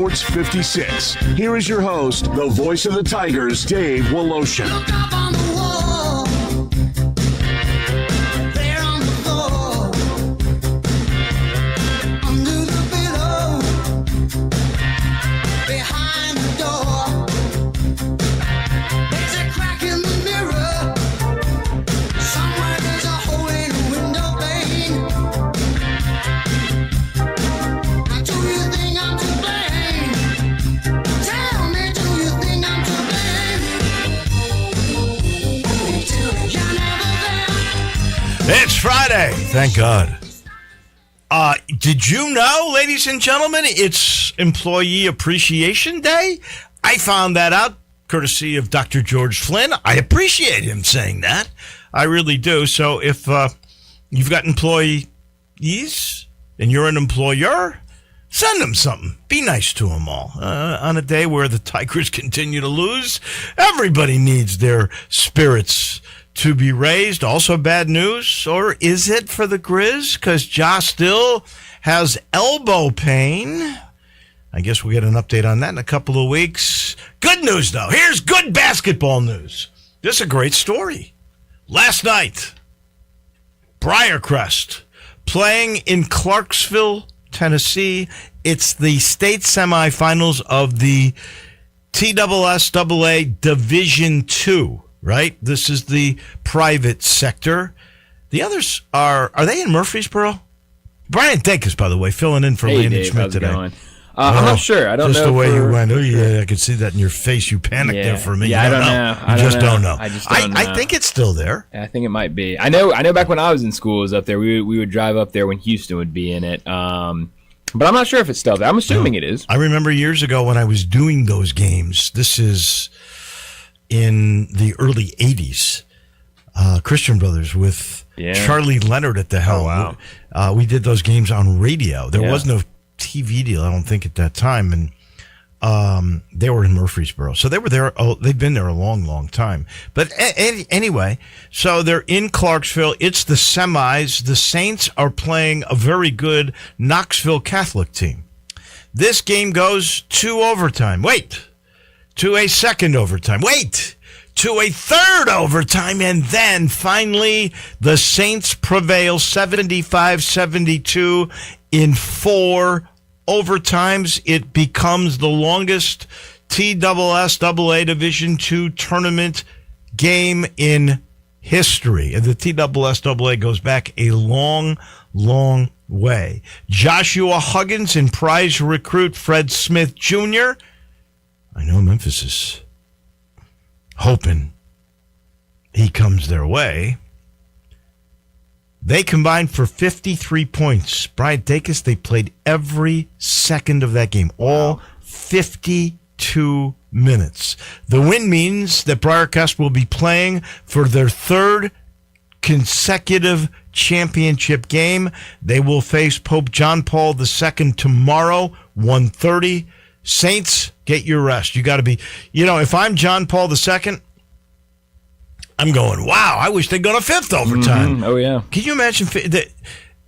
Sports 56. Here is your host, the voice of the Tigers, Dave Wolo. Look up on the wall, there on the floor, under the pillow, behind the door. There's a crack in the mirror, somewhere there's a hole in the window pane. Now do you think I'm to blame? Tell me, do you think I'm to blame? You're never there. It's Friday, thank God. Did you know, ladies and gentlemen, it's Employee Appreciation Day? I found that out courtesy of Dr. George Flynn. I appreciate him saying that. I really do. So if you've got employees and you're an employer, send them something. Be nice to them all. On a day where the Tigers continue to lose, everybody needs their spirits to be raised. Also bad news, or is it for the Grizz? Because Ja still has elbow pain. I guess we'll get an update on that in a couple of weeks. Good news, though. Here's good basketball news. This is a great story. Last night, Briarcrest playing in Clarksville, Tennessee. It's the state semifinals of the TSSAA Division II, right? This is the private sector. The others are they in Murfreesboro? Brian Dacus, by the way, filling in for Landon Dave, Schmidt how's it today. going? I'm not sure. I don't know. Just the way you went. Oh, sure. yeah, I could see that in your face. You panicked there for me. Yeah, You I don't know. You just don't know. I just don't know. I think it's still there. I think it might be. I know back when I was in school, it was up there. We would drive up there when Houston would be in it. But I'm not sure if it's still there. I'm assuming it is. I remember years ago when I was doing those games. This is in the early 80s. Christian Brothers with Charlie Leonard at the helm. Oh, wow. We did those games on radio. There was no TV deal, I don't think, at that time. And they were in Murfreesboro. So they were there. They've been there a long, long time. But anyway, so they're in Clarksville. It's the semis. The Saints are playing a very good Knoxville Catholic team. This game goes to overtime. To a second overtime. To a third overtime, and then finally the Saints prevail 75-72 in 4 overtimes. It becomes the longest TSSAA Division II tournament game in history. And the TSSAA goes back a long, long way. Joshua Huggins and prize recruit Fred Smith Jr. I know Memphis is hoping he comes their way. They combined for 53 points. Brian Dacus, they played every second of that game, all 52 minutes. The win means that Briarcrest will be playing for their third consecutive championship game. They will face Pope John Paul II tomorrow, 1:30. Saints, get your rest. You got to be, if I'm John Paul II, I'm going, wow, I wish they'd go to 5th overtime. Oh, yeah. Can you imagine that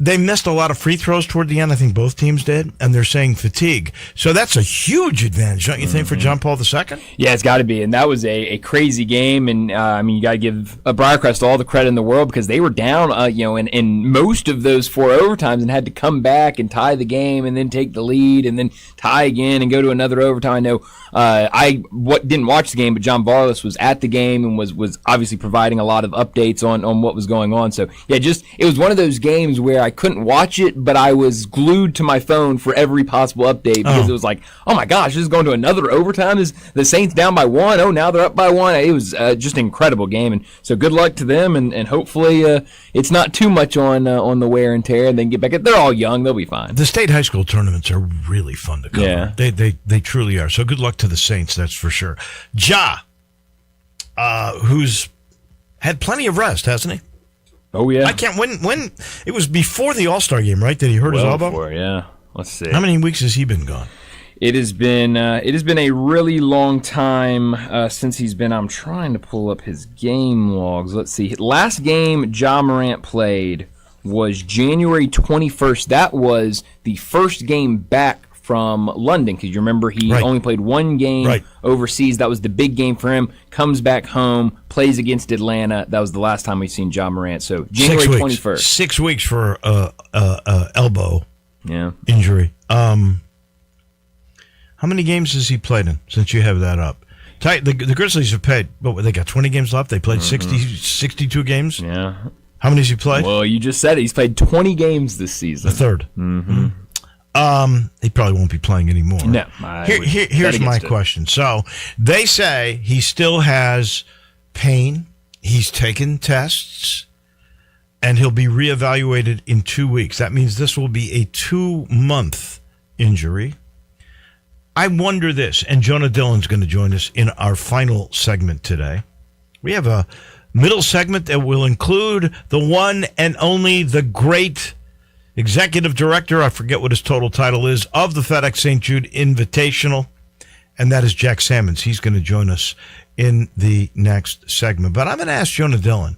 they missed a lot of free throws toward the end? I think both teams did, and they're saying fatigue. So that's a huge advantage, don't you think, for John Paul II? Yeah, it's got to be, and that was a crazy game, and you got to give Briarcrest all the credit in the world because they were down, in most of those 4 overtimes and had to come back and tie the game and then take the lead and then tie again and go to another overtime. I know I didn't watch the game, but John Varlas was at the game and was obviously providing a lot of updates on what was going on. So yeah, it was one of those games where I couldn't watch it, but I was glued to my phone for every possible update because it was like, oh my gosh, this is going to another overtime. Is the Saints down by 1? Oh, now they're up by 1. It was just an incredible game, and so good luck to them, and hopefully it's not too much on the wear and tear, and then get back. They're all young; they'll be fine. The state high school tournaments are really fun to cover. Yeah. They truly are. So good luck to the Saints, that's for sure. Who's had plenty of rest, hasn't he? Oh yeah. I can't. When it was before the All-Star game, right? Did he hurt his elbow? Before, yeah. Let's see. How many weeks has he been gone? It has been a really long time since he's been. I'm trying to pull up his game logs. Let's see. Last game Ja Morant played was January 21st. That was the first game back from London, because you remember he Right. only played one game Right. overseas. That was the big game for him. Comes back home, plays against Atlanta. That was the last time we've seen John Morant. So January 21st. 6 weeks for elbow Yeah. injury. How many games has he played in, since you have that up? The Grizzlies have played, they got 20 games left. They played 62 games. Yeah. How many has he played? Well, you just said it. He's played 20 games this season. The third. Mm-hmm. He probably won't be playing anymore. No. Here's my question. So they say he still has pain. He's taken tests, and he'll be reevaluated in 2 weeks. That means this will be a 2-month injury. I wonder this, and Jonah Dillon's going to join us in our final segment today. We have a middle segment that will include the one and only, the great executive director, I forget what his total title is, of the FedEx St. Jude Invitational, and that is Jack Sammons. He's going to join us in the next segment. But I'm going to ask Jonah Dillon.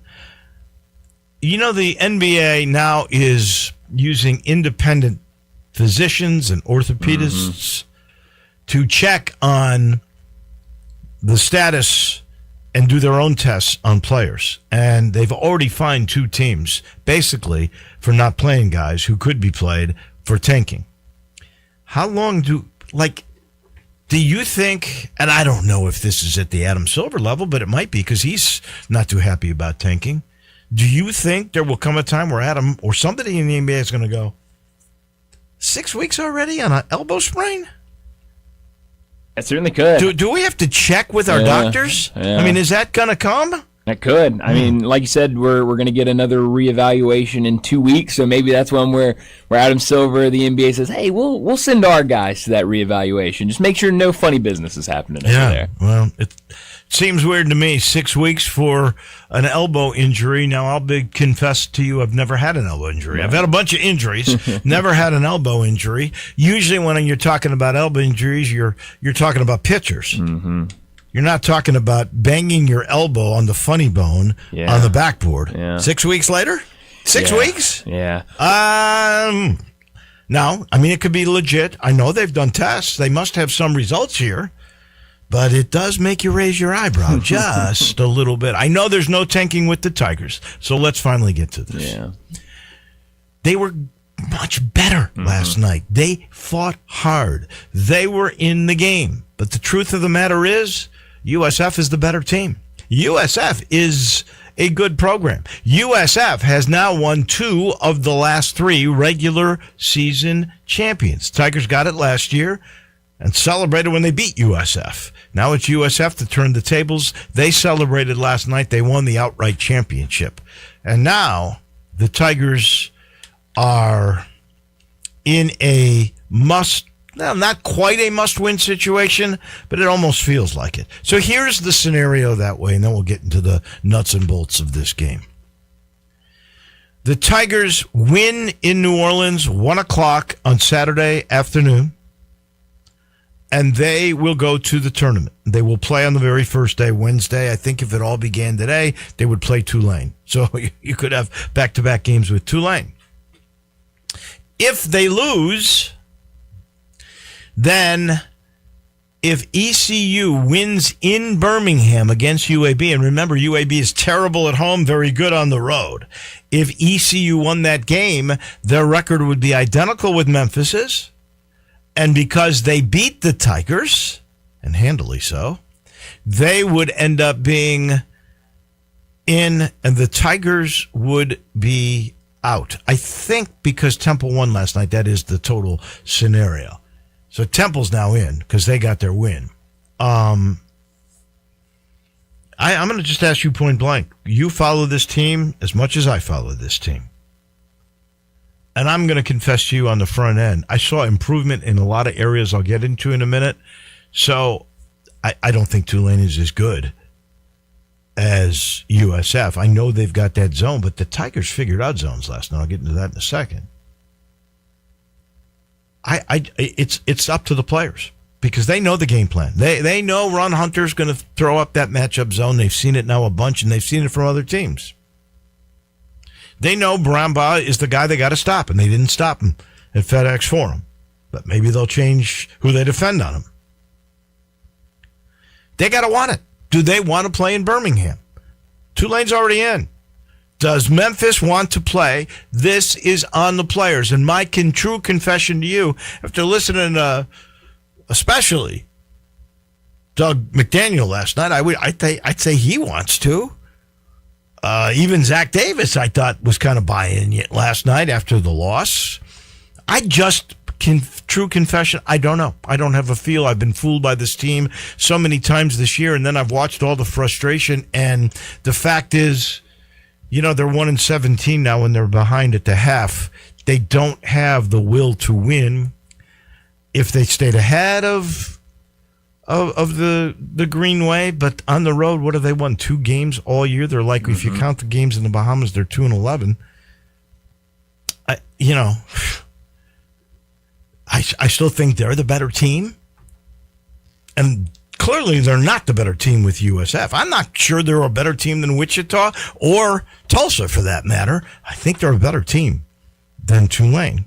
You know, the NBA now is using independent physicians and orthopedists to check on the status and do their own tests on players. And they've already fined 2 teams, basically, for not playing guys who could be played for tanking. How long do you think, and I don't know if this is at the Adam Silver level, but it might be, because he's not too happy about tanking. Do you think there will come a time where Adam or somebody in the NBA is going to go, 6 weeks already on an elbow sprain? It certainly could. Do we have to check with our doctors? Yeah. I mean, is that going to come? It could. I mean, like you said, we're going to get another reevaluation in 2 weeks, so maybe that's one where Adam Silver, the NBA, says, "Hey, we'll send our guys to that reevaluation. Just make sure no funny business is happening over there." Well, it seems weird to me. 6 weeks for an elbow injury. Now, I'll confess to you, I've never had an elbow injury. I've had a bunch of injuries, never had an elbow injury. Usually, when you're talking about elbow injuries, you're talking about pitchers. Mm-hmm. You're not talking about banging your elbow on the funny bone on the backboard. Yeah. 6 weeks later? 6 weeks? Yeah. No, I mean, it could be legit. I know they've done tests. They must have some results here. But it does make you raise your eyebrow just a little bit. I know there's no tanking with the Tigers, so let's finally get to this. Yeah. They were much better last night. They fought hard. They were in the game. But the truth of the matter is, USF is the better team. USF is a good program. USF has now won 2 of the last 3 regular season champions. Tigers got it last year and celebrated when they beat USF. Now it's USF to turn the tables. They celebrated last night. They won the outright championship. And now the Tigers are in a not quite a must-win situation, but it almost feels like it. So here's the scenario that way, and then we'll get into the nuts and bolts of this game. The Tigers win in New Orleans, 1 o'clock on Saturday afternoon, and they will go to the tournament. They will play on the very first day, Wednesday. I think if it all began today, they would play Tulane. So you could have back-to-back games with Tulane. If they lose, then if ECU wins in Birmingham against UAB, and remember, UAB is terrible at home, very good on the road. If ECU won that game, their record would be identical with Memphis's. And because they beat the Tigers, and handily so, they would end up being in, and the Tigers would be out. I think because Temple won last night, that is the total scenario. So Temple's now in because they got their win. I'm going to just ask you point blank. You follow this team as much as I follow this team. And I'm going to confess to you on the front end, I saw improvement in a lot of areas I'll get into in a minute. So I don't think Tulane is as good as USF. I know they've got that zone, but the Tigers figured out zones last night. I'll get into that in a second. It's up to the players because they know the game plan. They know Ron Hunter's going to throw up that matchup zone. They've seen it now a bunch, and they've seen it from other teams. They know Bramba is the guy they got to stop, and they didn't stop him at FedEx Forum. but maybe they'll change who they defend on them. They got to want it. Do they want to play in Birmingham? Tulane's already in. Does Memphis want to play? This is on the players. And my true confession to you, after listening especially Doug McDaniel last night, I'd say he wants to. Even Zach Davis, I thought, was kind of buying it last night after the loss. True confession, I don't know. I don't have a feel. I've been fooled by this team so many times this year, and then I've watched all the frustration. And the fact is, they're 1-17 now when they're behind at the half. They don't have the will to win. If they stayed ahead of the Greenway, but on the road, what have they won? 2 games all year. They're like, if you count the games in the Bahamas, they're 2-11. I still think they're the better team, and clearly they're not the better team with USF. I'm not sure they're a better team than Wichita or Tulsa, for that matter. I think they're a better team than Tulane,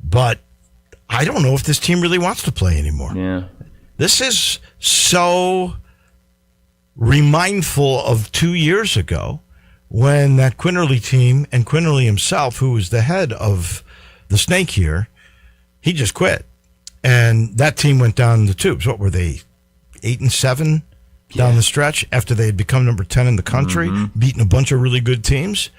but I don't know if this team really wants to play anymore. Yeah. This is so remindful of 2 years ago when that Quinterly team and Quinterly himself, who was the head of the Snake here, he just quit. And that team went down the tubes. What were they, 8-7 down the stretch after they had become number 10 in the country, beating a bunch of really good teams?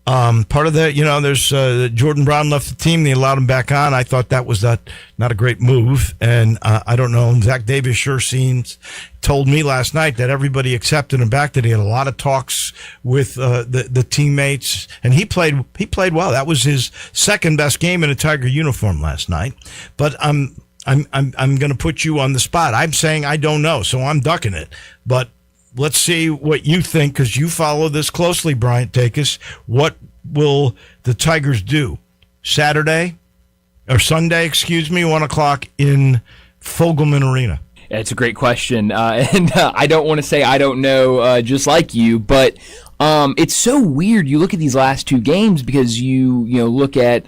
Part of that, there's Jordan Brown left the team. They allowed him back on. I thought that was not a great move. And I don't know. Zach Davis told me last night that everybody accepted him back, that he had a lot of talks with the teammates, and he played well. That was his second best game in a Tiger uniform last night. But I'm going to put you on the spot. I'm saying I don't know, so I'm ducking it. But let's see what you think, because you follow this closely, Bryant Dacus. What will the Tigers do Sunday, 1 o'clock in Fogelman Arena? It's a great question, and I don't want to say I don't know, just like you, but it's so weird. You look at these last 2 games because you look at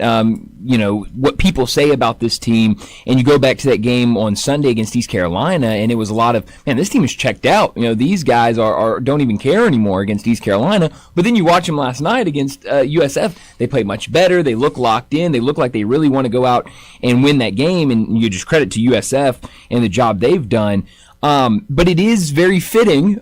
what people say about this team, and you go back to that game on Sunday against East Carolina, and it was a lot of, man, this team is checked out. These guys don't even care anymore against East Carolina. But then you watch them last night against USF. They play much better. They look locked in. They look like they really want to go out and win that game. And you just credit to USF and the job they've done. But it is very fitting,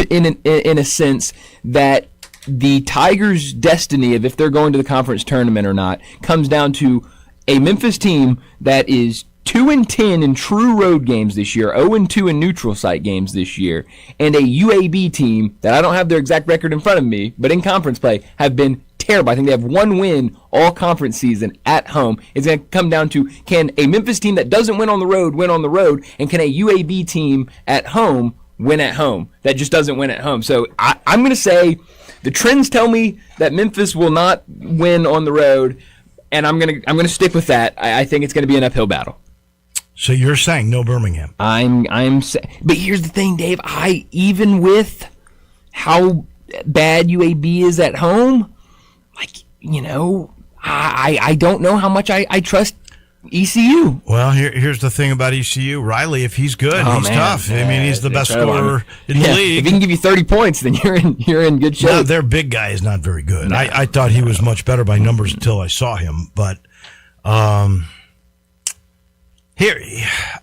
in a sense, that the Tigers' destiny of if they're going to the conference tournament or not comes down to a Memphis team that is 2-10 in true road games this year, 0-2 in neutral site games this year, and a UAB team that I don't have their exact record in front of me, but in conference play have been terrible. I think they have 1 win all conference season at home. It's going to come down to, can a Memphis team that doesn't win on the road win on the road, and can a UAB team at home win at home that just doesn't win at home? So I'm going to say the trends tell me that Memphis will not win on the road, and I'm going to stick with that. I think it's going to be an uphill battle. So you're saying no Birmingham? But here's the thing, Dave. Even with how bad UAB is at home, I don't know how much I trust ECU. Well, here's the thing about ECU. Riley, if he's good, he's tough. Yeah, I mean, he's the best scorer in the league. If he can give you 30 points, then you're in good shape. No, their big guy is not very good. No, I thought he was much better by numbers until I saw him. But here,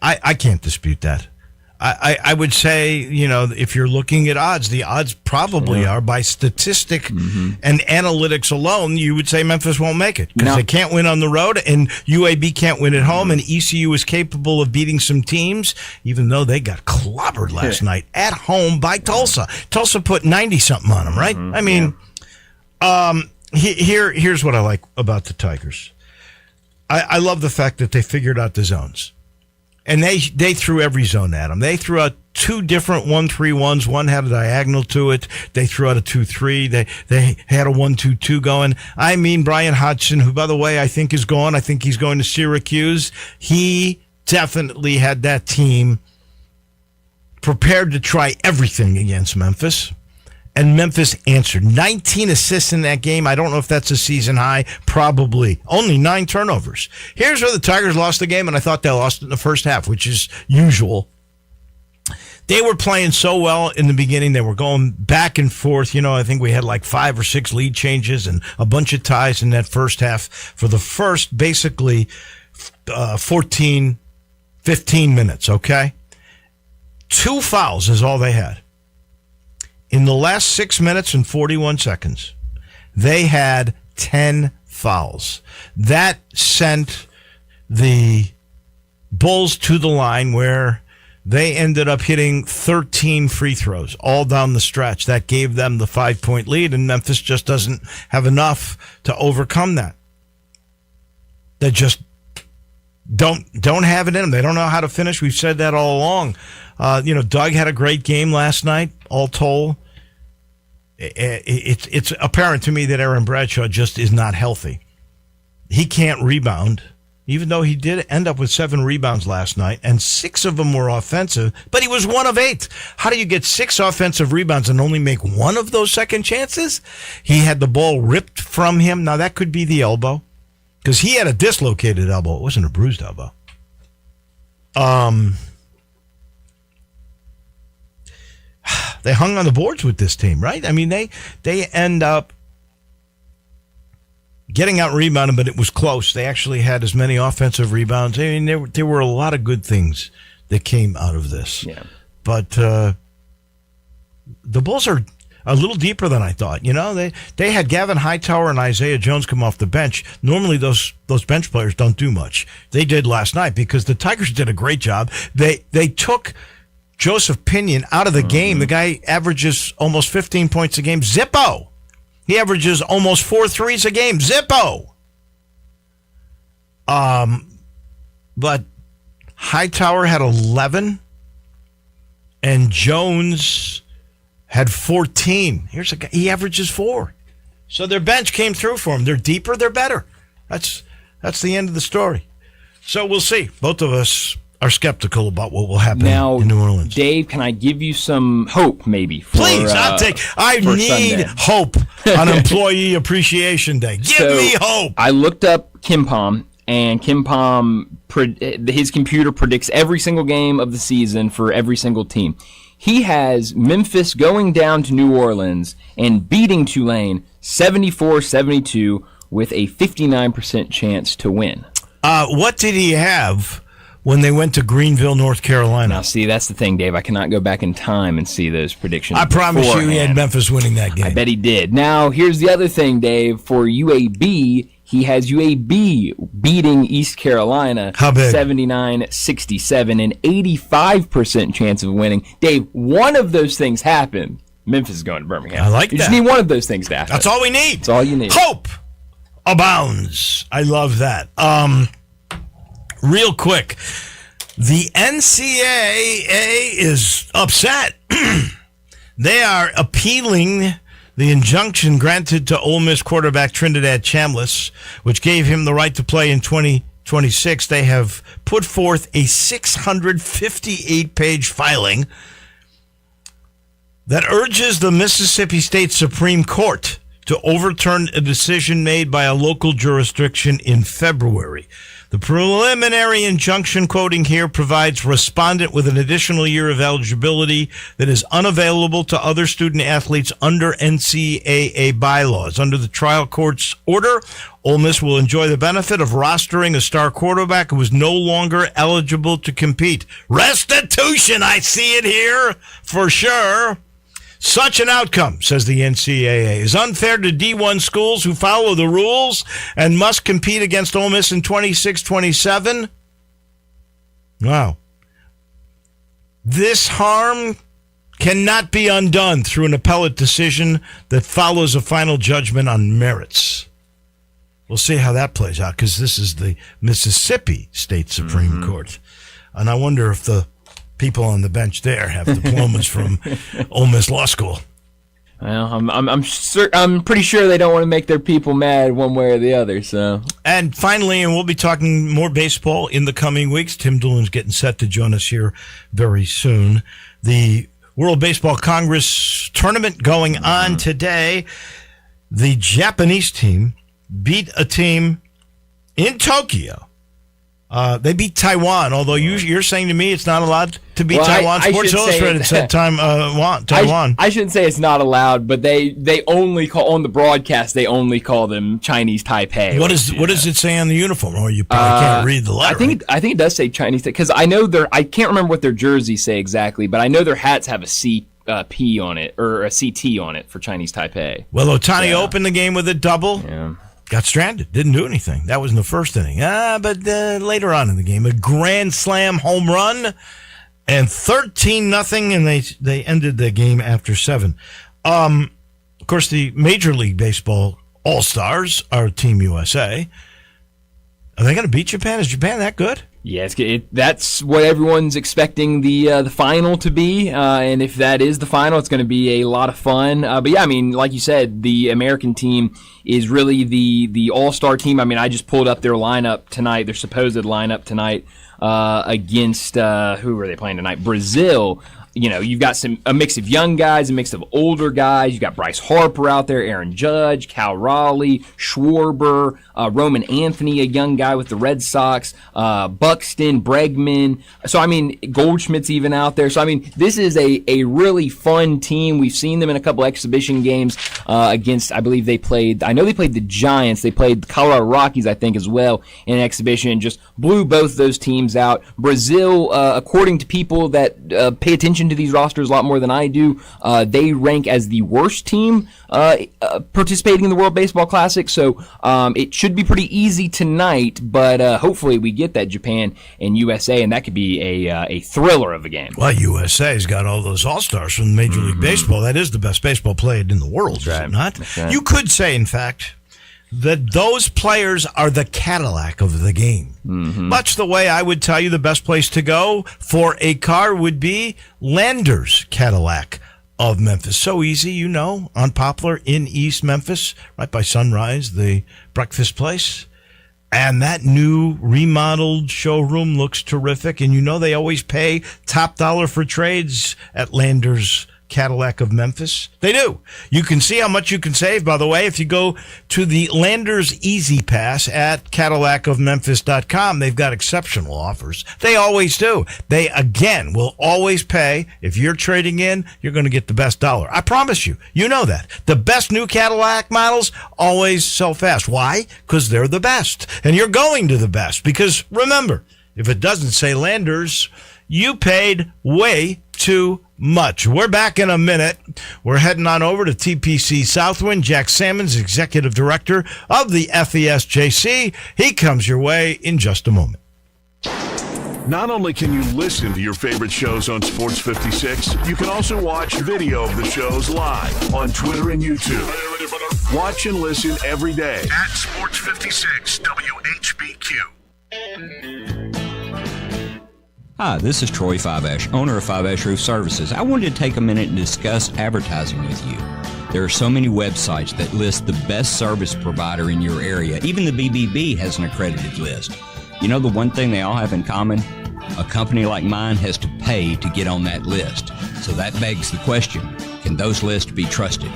I can't dispute that. I would say, if you're looking at odds, the odds probably are by statistic and analytics alone, you would say Memphis won't make it because they can't win on the road and UAB can't win at home, and ECU is capable of beating some teams, even though they got clobbered last night at home by Tulsa. Tulsa put 90-something on them, right? I mean, here's what I like about the Tigers. I love the fact that they figured out the zones. And they threw every zone at them. They threw out 2 different 1-3-1s. One had a diagonal to it. They threw out a 2-3. They had a 1-2-2 going. I mean, Brian Hodgson, who, by the way, I think is gone. I think he's going to Syracuse. He definitely had that team prepared to try everything against Memphis. And Memphis answered. 19 assists in that game. I don't know if that's a season high. Probably. Only 9 turnovers. Here's where the Tigers lost the game, and I thought they lost it in the first half, which is usual. They were playing so well in the beginning. They were going back and forth. I think we had like 5 or 6 lead changes and a bunch of ties in that first half for the first basically 14, 15 minutes, okay? 2 fouls is all they had. In the last 6 minutes and 41 seconds, they had 10 fouls. That sent the Bulls to the line where they ended up hitting 13 free throws all down the stretch. That gave them the 5-point lead, and Memphis just doesn't have enough to overcome that. They just don't have it in them. They don't know how to finish. We've said that all along. Doug had a great game last night, all told. It's apparent to me that Aaron Bradshaw just is not healthy. He can't rebound, even though he did end up with 7 rebounds last night, and 6 of them were offensive, but he was 1 of 8. How do you get 6 offensive rebounds and only make 1 of those second chances? He had the ball ripped from him. Now, that could be the elbow, because he had a dislocated elbow. It wasn't a bruised elbow. They hung on the boards with this team, right? I mean, they end up getting out rebounded, but it was close. They actually had as many offensive rebounds. I mean, there were a lot of good things that came out of this. Yeah. But the Bulls are a little deeper than I thought. They had Gavin Hightower and Isaiah Jones come off the bench. Normally, those bench players don't do much. They did last night because the Tigers did a great job. They took Joseph Pinion out of the game. The guy averages almost 15 points a game. Zippo. He averages almost 4 threes a game. Zippo. But Hightower had 11, and Jones had 14. Here's a guy. He averages 4. So their bench came through for him. They're deeper. They're better. That's the end of the story. So we'll see. Both of us are skeptical about what will happen now, in New Orleans. Dave, can I give you some hope, maybe? Please, I need Sunday. hope on Employee Appreciation Day. Give me hope. I looked up Kim Pom, and Kim Pom, his computer predicts every single game of the season for every single team. He has Memphis going down to New Orleans and beating Tulane 74-72 with a 59% chance to win. What did he have when they went to Greenville, North Carolina? Now, see, that's the thing, Dave. I cannot go back in time and see those predictions. I promise you he had beforehand. Memphis winning that game. I bet he did. Now, here's the other thing, Dave. For UAB, he has UAB beating East Carolina 79-67, an 85% chance of winning. Dave, one of those things happened. Memphis is going to Birmingham. I like You that. just need one of those things to happen. That's all we need. That's all you need. Hope abounds. I love that. Real quick, the NCAA is upset. They are appealing the injunction granted to Ole Miss quarterback Trinidad Chambliss, which gave him the right to play in 2026. They have put forth a 658-page filing that urges the Mississippi State Supreme Court to overturn a decision made by a local jurisdiction in February. The preliminary injunction, quoting here, provides respondent with an additional year of eligibility that is unavailable to other student athletes under NCAA bylaws. Under the trial court's order, Ole Miss will enjoy the benefit of rostering a star quarterback who is no longer eligible to compete. Restitution, I see it here for sure. Such an outcome, says the NCAA, is unfair to D1 schools who follow the rules and must compete against Ole Miss in 26-27. Wow. This harm cannot be undone through an appellate decision that follows a final judgment on merits. We'll see how that plays out, because this is the Mississippi State Supreme Court. And I wonder if the people on the bench there have diplomas from Ole Miss Law School. Well, I'm pretty sure they don't want to make their people mad one way or the other. So, and finally, and we'll be talking more baseball in the coming weeks. Tim Doolan's getting set to join us here very soon. The World Baseball Congress tournament going on today. The Japanese team beat a team in Tokyo. They beat Taiwan, although you're saying to me it's not allowed to beat Taiwan. Sports Illustrated said Taiwan. I shouldn't say it's not allowed, but they only call on the broadcast. They only call them Chinese Taipei. What does it say on the uniform? Or you probably can't read the letter. I think it does say Chinese because I know I can't remember what their jerseys say exactly, but I know their hats have a CP on it or a CT on it for Chinese Taipei. Well, Ohtani opened the game with a double. Yeah. Got stranded. Didn't do anything. That was in the first inning. But later on in the game, a grand slam home run and 13-0, and they ended the game after 7. Of course, the Major League Baseball All-Stars are Team USA. Are they going to beat Japan? Is Japan that good? Yeah, that's what everyone's expecting the final to be, and if that is the final, it's going to be a lot of fun. But yeah, I mean, like you said, the American team is really the all-star team. I mean, I just pulled up their lineup tonight, their supposed lineup tonight against who are they playing tonight? Brazil. You know, you've got a mix of young guys, a mix of older guys. You've got Bryce Harper out there, Aaron Judge, Cal Raleigh, Schwarber, Roman Anthony, a young guy with the Red Sox, Buxton, Bregman. So, I mean, Goldschmidt's even out there. So, I mean, this is a really fun team. We've seen them in a couple exhibition games against, I believe they played the Giants. They played the Colorado Rockies, I think, as well in an exhibition. Just blew both those teams out. Brazil, according to people that pay attention to these rosters a lot more than I do, they rank as the worst team participating in the World Baseball Classic, so it should be pretty easy tonight, but hopefully we get that Japan and USA, and that could be a thriller of a game. Well, USA's got all those all-stars from Major League Baseball. That is the best baseball played in the world, is it not? Right. You could say, in fact, that those players are the Cadillac of the game. Much the way I would tell you the best place to go for a car would be Landers Cadillac of Memphis. So easy, you know, unpopular in East Memphis, right by Sunrise, the breakfast place. And that new remodeled showroom looks terrific. And you know they always pay top dollar for trades at Landers Cadillac of Memphis. They do. You can see how much you can save, by the way, if you go to the Landers Easy Pass at CadillacofMemphis.com. They've got exceptional offers. They always do. They, again, will always pay. If you're trading in, you're going to get the best dollar. I promise you. You know that. The best new Cadillac models always sell fast. Why? Because they're the best. And you're going to the best. Because, remember, if it doesn't say Landers, you paid way too much. We're back in a minute. We're heading on over to TPC Southwind. Jack Salmons, Executive Director of the FESJC. He comes your way in just a moment. Not only can you listen to your favorite shows on Sports 56, you can also watch video of the shows live on Twitter and YouTube. Watch and listen every day at Sports 56 WHBQ. Hi, this is Troy Fiveash, owner of Fiveash Roof Services. I wanted to take a minute and discuss advertising with you. There are so many websites that list the best service provider in your area. Even the BBB has an accredited list. You know the one thing they all have in common? A company like mine has to pay to get on that list. So that begs the question, can those lists be trusted?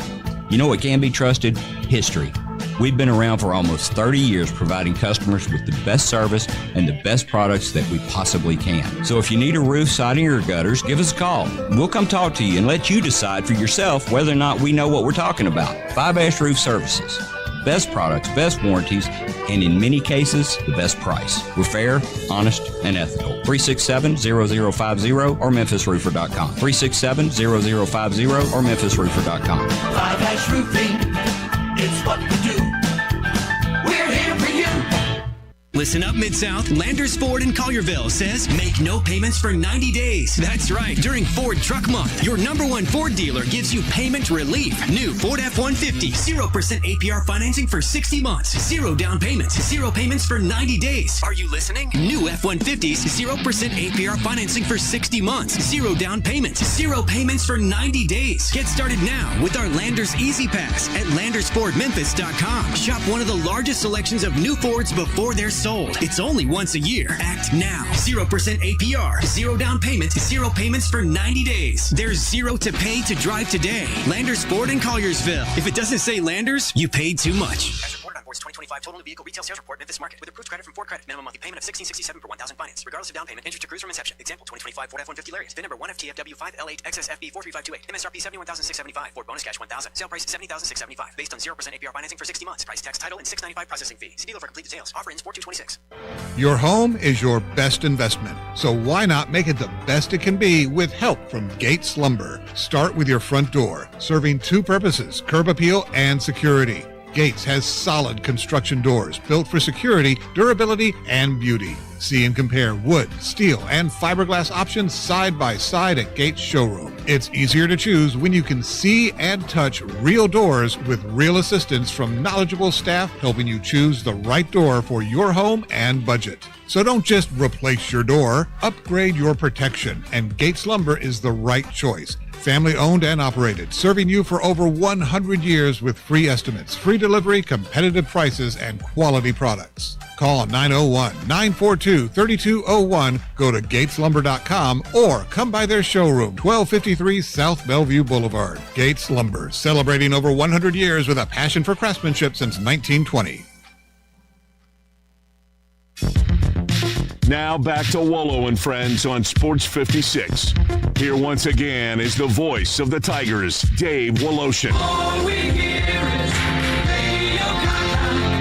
You know what can be trusted? History. We've been around for almost 30 years providing customers with the best service and the best products that we possibly can. So if you need a roof, siding, or gutters, give us a call. We'll come talk to you and let you decide for yourself whether or not we know what we're talking about. Five Ash Roof Services. Best products, best warranties, and in many cases, the best price. We're fair, honest, and ethical. 367-0050 or MemphisRoofer.com. 367-0050 or MemphisRoofer.com. Five Ash Roofing, it's what we do. We're here for you. Listen up, Mid-South. Landers Ford in Collierville says make no payments for 90 days. That's right. During Ford Truck Month, your #1 Ford dealer gives you payment relief. New Ford F-150, 0% APR financing for 60 months. 0 down payments. 0 payments for 90 days. Are you listening? New F-150s, 0% APR financing for 60 months. 0 down payments. 0 payments for 90 days. Get started now with our Landers Easy Pass at LandersFordMemphis.com. Shop one of the largest selections of new Fords before they're sold. hold. It's only once a year. Act now. 0% APR, 0 down payment, 0 payments for 90 days. There's 0 to pay to drive today. Landers Ford in Colliersville. If it doesn't say Landers, you paid too much. As reported on Ford's 2025 Total New Vehicle Retail Sales Report, Memphis Market, with approved credit from Ford Credit. Minimum monthly payment of $1,667 per 1,000 finance, regardless of down payment. Interest accrues from inception. Example: 2025 Ford F-150 Lariat. VIN number 1FTFW5L8XSFB43528. MSRP $71,675. Ford bonus cash $1,000. Sale price $70,675. Based on 0% APR financing for 60 months. Price, tax, title, and $695 processing fee. See dealer for complete details. Offer ends 4/2/26. Your home is your best investment, so why not make it the best it can be with help from Gates Lumber? Start with your front door, serving two purposes: curb appeal and security. Gates has solid construction doors built for security, durability, and beauty. See and compare wood, steel, and fiberglass options side by side at Gates Showroom. It's easier to choose when you can see and touch real doors with real assistance from knowledgeable staff helping you choose the right door for your home and budget. So don't just replace your door, upgrade your protection, and Gates Lumber is the right choice. Family owned and operated, serving you for over 100 years with free estimates, free delivery, competitive prices, and quality products. Call 901-942-3201, go to gateslumber.com, or come by their showroom, 1253 South Bellevue Boulevard. Gates Lumber, celebrating over 100 years with a passion for craftsmanship since 1920. Now back to Wolo and Friends on Sports 56. Here once again is the voice of the Tigers, Dave Woloshin.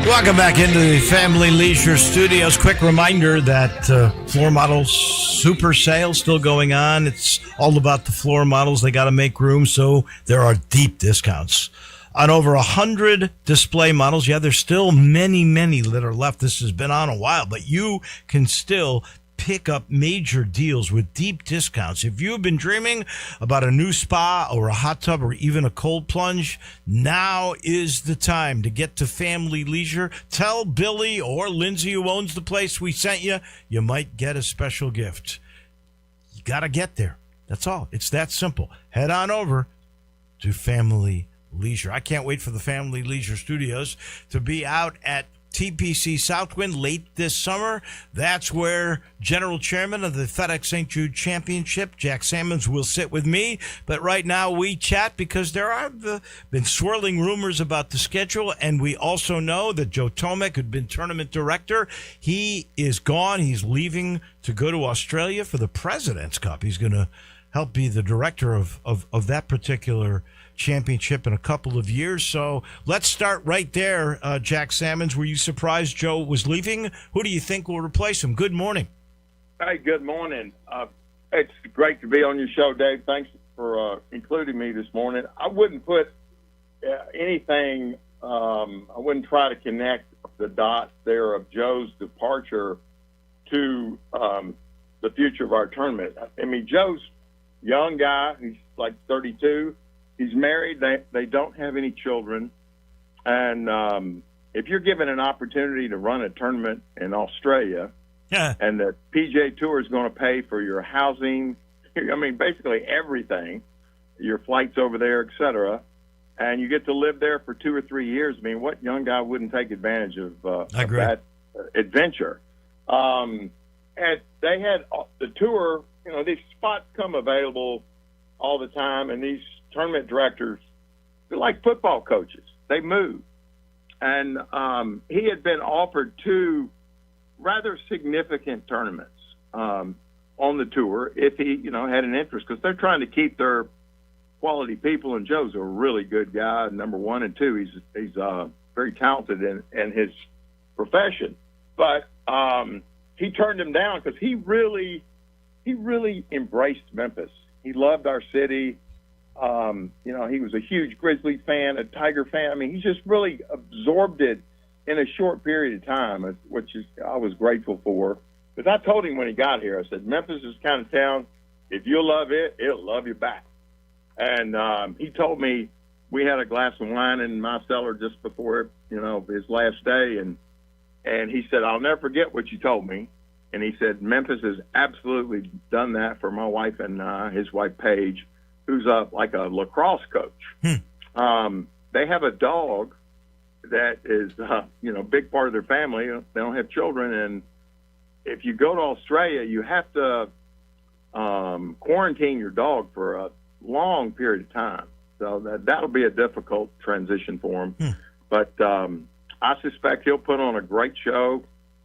Welcome back into the Family Leisure Studios. Quick reminder that floor models super sale still going on. It's all about the floor models. They got to make room, so there are deep discounts on over 100 display models. Yeah, there's still many that are left. This has been on a while, but you can still pick up major deals with deep discounts. If you've been dreaming about a new spa or a hot tub or even a cold plunge, now is the time to get to Family Leisure. Tell Billy or Lindsay, who owns the place, we sent you. You might get a special gift. You got to get there. That's all. It's that simple. Head on over to Family Leisure. I can't wait for the Family Leisure Studios to be out at TPC Southwind late this summer. That's where General Chairman of the FedEx St. Jude Championship, Jack Sammons, will sit with me. But right now we chat because there have been swirling rumors about the schedule, and we also know that Joe Tomek, who'd been tournament director, he is gone. He's leaving to go to Australia for the President's Cup. He's going to help be the director of that particular championship in a couple of years. So let's start right there. Jack Sammons, were you surprised Joe was leaving? Who do you think will replace him? Good morning. Hey, good morning. It's great to be on your show, Dave. Thanks for including me this morning. I wouldn't put anything, I wouldn't try to connect the dots there of Joe's departure to the future of our tournament. I mean, Joe's a young guy. He's like 32. He's married. They don't have any children. And if you're given an opportunity to run a tournament in Australia, and the PGA Tour is going to pay for your housing, I mean, basically everything, your flights over there, et cetera, and you get to live there for 2 or 3 years, I mean, what young guy wouldn't take advantage of that adventure? And they had the tour, you know, these spots come available all the time, and these tournament directors, they're like football coaches. They move. And he had been offered 2 rather significant tournaments on the tour if he, you know, had an interest, because they're trying to keep their quality people, and Joe's a really good guy, number 1, and 2, he's very talented in his profession. But he turned him down because he really embraced Memphis. He loved our city. You know, he was a huge Grizzlies fan, a Tiger fan. I mean, he just really absorbed it in a short period of time, which I was grateful for. Because I told him when he got here, I said, Memphis is the kind of town, if you love it, it'll love you back. And he told me, we had a glass of wine in my cellar just before, you know, his last day, and he said, I'll never forget what you told me. And he said, Memphis has absolutely done that for my wife and his wife, Paige, who's like a lacrosse coach. They have a dog that is, a big part of their family. They don't have children. And if you go to Australia, you have to quarantine your dog for a long period of time. So that'll be a difficult transition for him. But I suspect he'll put on a great show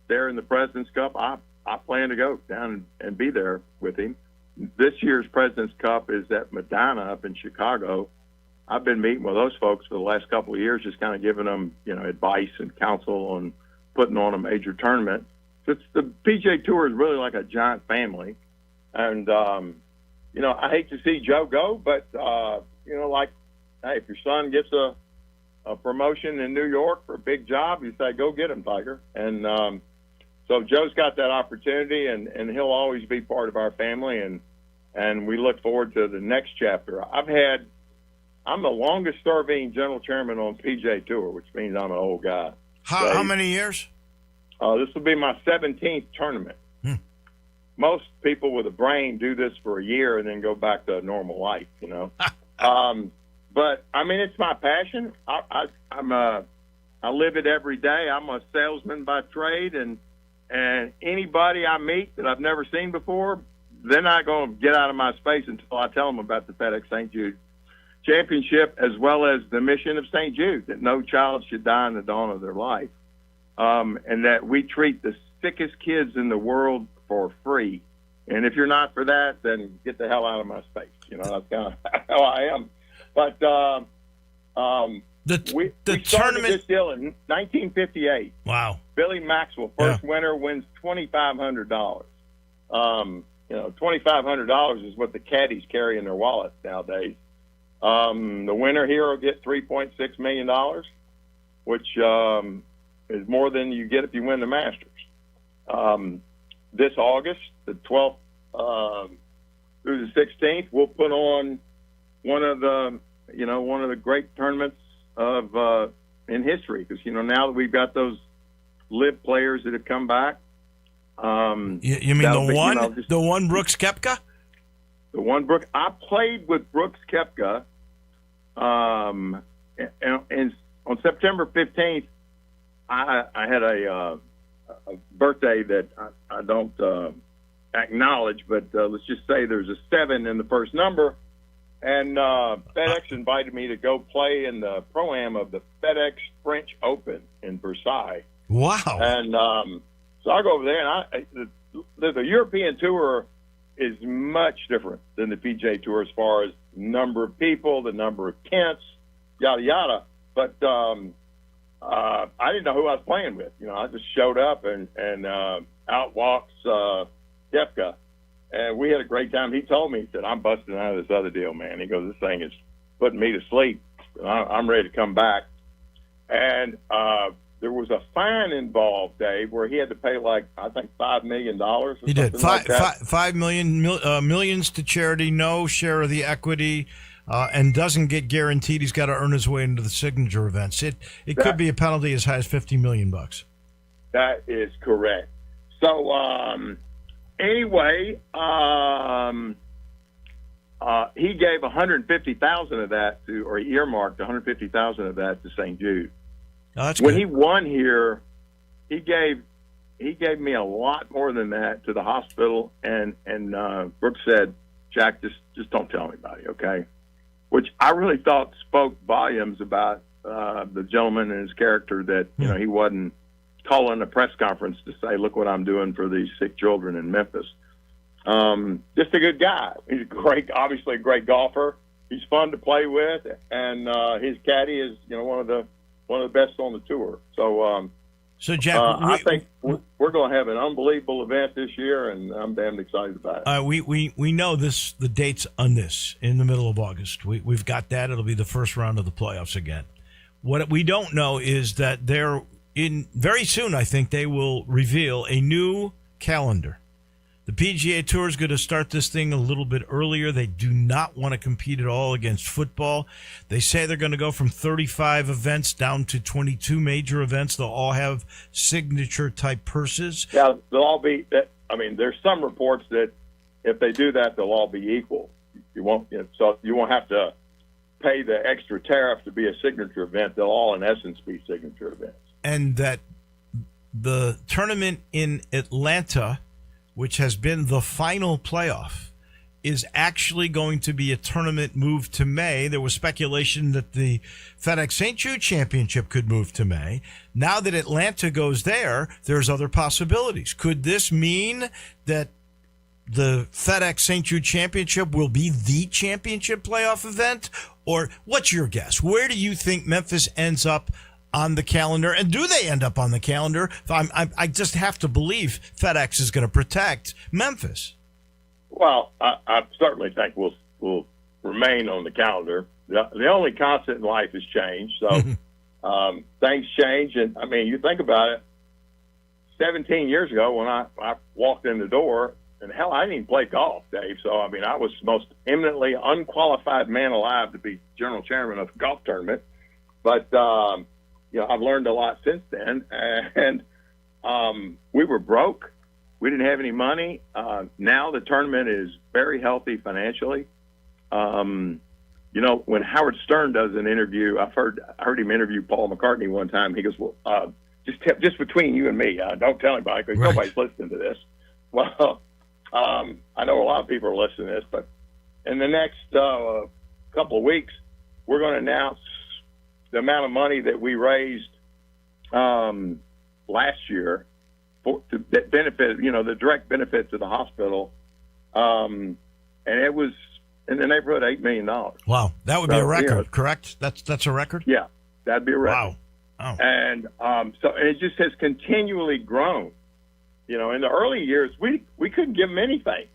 there in the President's Cup. I plan to go down and be there with him. This year's President's Cup is at Medina up in Chicago. I've been meeting with those folks for the last couple of years, just kind of giving them, advice and counsel on putting on a major tournament. So the PGA Tour is really like a giant family. And, I hate to see Joe go, but, hey, if your son gets a promotion in New York for a big job, you say, go get him, Tiger. And so Joe's got that opportunity, and he'll always be part of our family, and we look forward to the next chapter. I'm the longest serving general chairman on PGA Tour, which means I'm an old guy. How many years? This will be my 17th tournament. Most people with a brain do this for a year and then go back to a normal life, But I mean, it's my passion. I live it every day. I'm a salesman by trade, and anybody I meet that I've never seen before, they're not going to get out of my space until I tell them about the FedEx St. Jude Championship, as well as the mission of St. Jude, that no child should die in the dawn of their life, and that we treat the sickest kids in the world for free. And if you're not for that, then get the hell out of my space. That's kind of how I am. But we started tournament, this deal in 1958. Wow. Billy Maxwell, first winner, wins $2,500. $2,500 is what the caddies carry in their wallets nowadays. The winner here will get $3.6 million, which is more than you get if you win the Masters. This August, the 12th through the 16th, we'll put on one of the great tournaments of in history, because now that we've got those live players that have come back. You mean the one Brooks Koepka? The one Brooks. I played with Brooks Koepka, and on September 15th, I had a birthday that I don't acknowledge, but let's just say there's a 7 in the first number. And FedEx invited me to go play in the Pro-Am of the FedEx French Open in Versailles. Wow. And so I go over there, and the European Tour is much different than the PGA Tour as far as number of people, the number of tents, yada, yada. But I didn't know who I was playing with. I just showed up, and out walks Koepka. And we had a great time. He told me, he said, I'm busting out of this other deal, man. He goes, this thing is putting me to sleep. I'm ready to come back. And there was a fine involved, Dave, where he had to pay I think $5 million. He did. $5 million, millions to charity, no share of the equity, and doesn't get guaranteed. He's got to earn his way into the signature events. It could be a penalty as high as $50 million. That is correct. So, anyway, he gave $150,000 of that or he earmarked $150,000 of that to St. Jude. Oh, that's when good. he won here, he gave me a lot more than that to the hospital, and Brooks said, Jack, just don't tell anybody, okay? Which I really thought spoke volumes about the gentleman and his character, that he wasn't calling a press conference to say, look what I'm doing for these sick children in Memphis. Just a good guy. He's obviously a great golfer. He's fun to play with, and his caddy is one of the best on the tour. So Jack, I think we're going to have an unbelievable event this year, and I'm damned excited about it. We know the dates on this in the middle of August. We've got that. It'll be the first round of the playoffs again. What we don't know is that very soon, I think they will reveal a new calendar. The PGA Tour is going to start this thing a little bit earlier. They do not want to compete at all against football. They say they're going to go from 35 events down to 22 major events. They'll all have signature-type purses. Yeah, they'll all be – there's some reports that if they do that, they'll all be equal. You won't have to pay the extra tariff to be a signature event. They'll all, in essence, be signature events. And that the tournament in Atlanta, which has been the final playoff, is actually going to be a tournament moved to May. There was speculation that the FedEx St. Jude Championship could move to May. Now that Atlanta goes there, there's other possibilities. Could this mean that the FedEx St. Jude Championship will be the championship playoff event? Or what's your guess? Where do you think Memphis ends up on the calendar? And do they end up on the calendar? I just have to believe FedEx is going to protect Memphis. Well, I certainly think we'll remain on the calendar. The only constant in life is change. So things change. And, I mean, you think about it, 17 years ago when I walked in the door, and hell, I didn't even play golf, Dave. So, I mean, I was the most eminently unqualified man alive to be general chairman of a golf tournament. But, I've learned a lot since then. And we were broke. We didn't have any money. Now the tournament is very healthy financially. When Howard Stern does an interview, I heard him interview Paul McCartney one time. He goes, "Well, just between you and me, don't tell anybody because nobody's listening to this." Well, I know a lot of people are listening to this, but in the next couple of weeks, we're going to announce the amount of money that we raised last year. That benefit, the direct benefit to the hospital, and it was in the neighborhood of $8 million. Wow, that would be a record, correct? That's a record. Yeah, that'd be a record. Wow. And so it just has continually grown. In the early years, we couldn't give them anything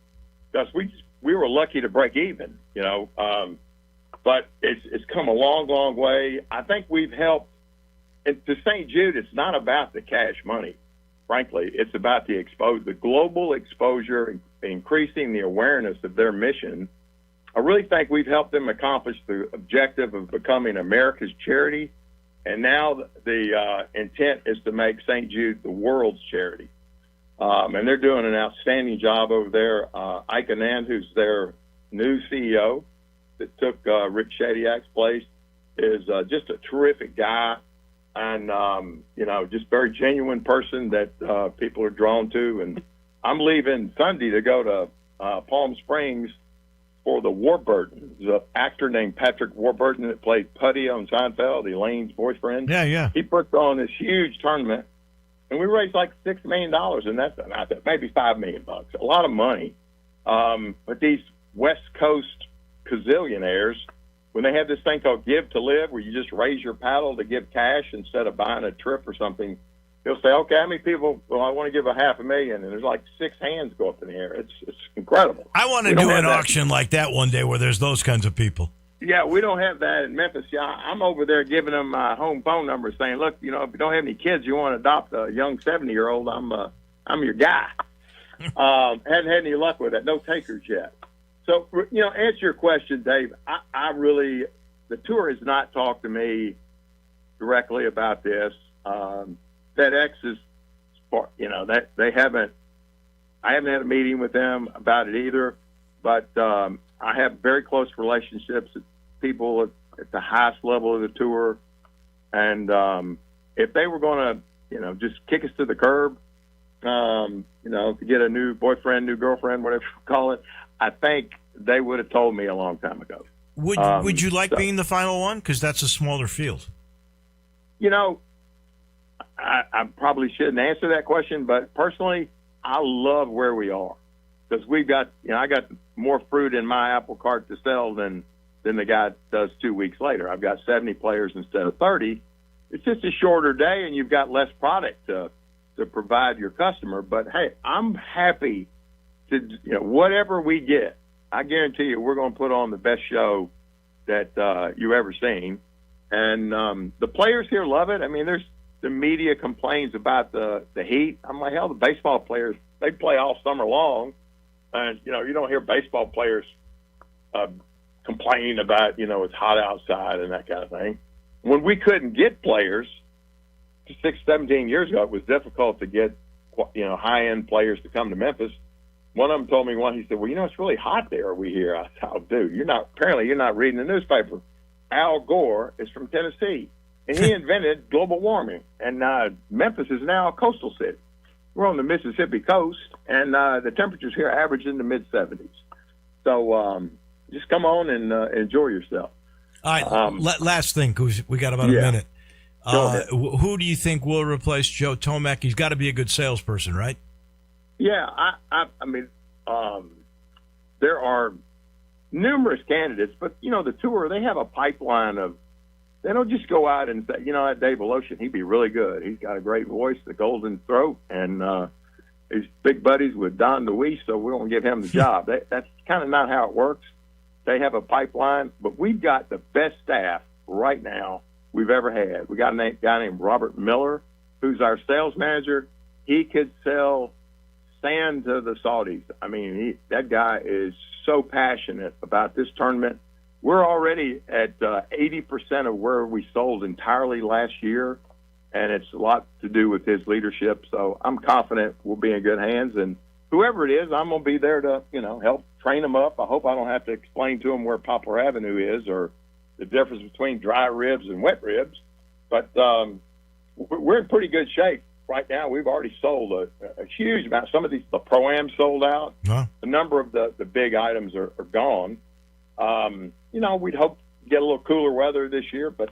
because we were lucky to break even. But it's come a long, long way. I think we've helped. And to St. Jude, it's not about the cash money. Frankly, it's about the global exposure, increasing the awareness of their mission. I really think we've helped them accomplish the objective of becoming America's charity, and now the intent is to make St. Jude the world's charity. And they're doing an outstanding job over there. Ike Anand, who's their new CEO that took Rick Shadiak's place, is just a terrific guy. And, just very genuine person that people are drawn to. And I'm leaving Sunday to go to Palm Springs for the Warburton, the actor named Patrick Warburton that played Putty on Seinfeld, Elaine's boyfriend. Yeah. He puts on this huge tournament, and we raised like $6 million, and that's maybe $5 million, a lot of money. But these West Coast gazillionaires, when they have this thing called Give to Live, where you just raise your paddle to give cash instead of buying a trip or something, they'll say, "Okay, how many people? Well, I want to give $500,000," and there's like 6 hands go up in the air. It's incredible. I want to do an auction like that one day where there's those kinds of people. Yeah, we don't have that in Memphis. Yeah, I'm over there giving them my home phone number, saying, "Look, if you don't have any kids, you want to adopt a young 70-year-old, I'm your guy." Hadn't had any luck with that. No takers yet. So, answer your question, Dave. I really, the tour has not talked to me directly about this. FedEx is, that they haven't. I haven't had a meeting with them about it either. But I have very close relationships with people at the highest level of the tour, and if they were going to, just kick us to the curb, to get a new boyfriend, new girlfriend, whatever you call it, I think they would have told me a long time ago. Would you like being the final one? Because that's a smaller field. I probably shouldn't answer that question, but personally, I love where we are because we've got, I got more fruit in my apple cart to sell than the guy does 2 weeks later. I've got 70 players instead of 30. It's just a shorter day, and you've got less product to provide your customer. But hey, I'm happy to, whatever we get, I guarantee you we're going to put on the best show that you ever seen. And the players here love it. I mean, the media complains about the heat. I'm like, hell, the baseball players, they play all summer long. And, you don't hear baseball players complaining about, it's hot outside and that kind of thing. When we couldn't get players 17 years ago, it was difficult to get, high-end players to come to Memphis. One of them told me he said, "Well, it's really hot there over here." I said, "Oh, dude, you're not reading the newspaper." Al Gore is from Tennessee, and he invented global warming. And Memphis is now a coastal city. We're on the Mississippi coast, and the temperatures here average in the mid-70s. So just come on and enjoy yourself. All right, last thing, because we got about a minute. Who do you think will replace Joe Tomac? He's got to be a good salesperson, right? Yeah, I mean, there are numerous candidates, but, the tour, they have a pipeline of, they don't just go out and say, that Dave Voloshin, he'd be really good. He's got a great voice, the golden throat, and he's big buddies with Don DeWeese, so we're going to give him the job. That's kind of not how it works. They have a pipeline, but we've got the best staff right now we've ever had. We got a guy named Robert Miller, who's our sales manager. He could sell sand to the Saudis. I mean, that guy is so passionate about this tournament. We're already at 80% of where we sold entirely last year, and it's a lot to do with his leadership. So I'm confident we'll be in good hands, and whoever it is, I'm going to be there to, help train them up. I hope I don't have to explain to them where Poplar Avenue is or the difference between dry ribs and wet ribs. But we're in pretty good shape right now. We've already sold a huge amount. Some of the Pro-Am sold out. Huh? A number of the big items are gone. We'd hope to get a little cooler weather this year, but